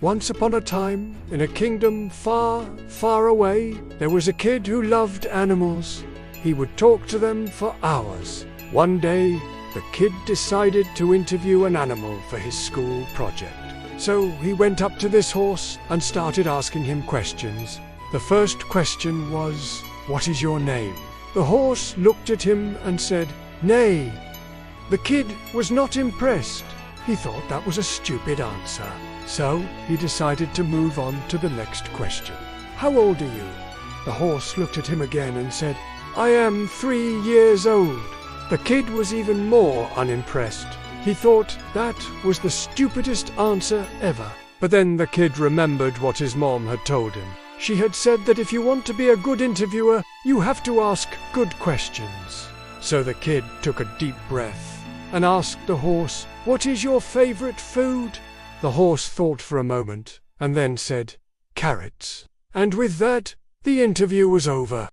Once upon a time, in a kingdom far, far away, there was a kid who loved animals. He would talk to them for hours. One day, the kid decided to interview an animal for his school project. So he went up to this horse and started asking him questions. The first question was, "What is your name?" The horse looked at him and said, "Nay." The kid was not impressed. He thought that was a stupid answer. So he decided to move on to the next question. "How old are you?" The horse looked at him again and said, "I am 3 years old." The kid was even more unimpressed. He thought that was the stupidest answer ever. But then the kid remembered what his mom had told him. She had said that if you want to be a good interviewer, you have to ask good questions. So the kid took a deep breath and asked the horse, "What is your favorite food?" The horse thought for a moment and then said, "Carrots." And with that, the interview was over.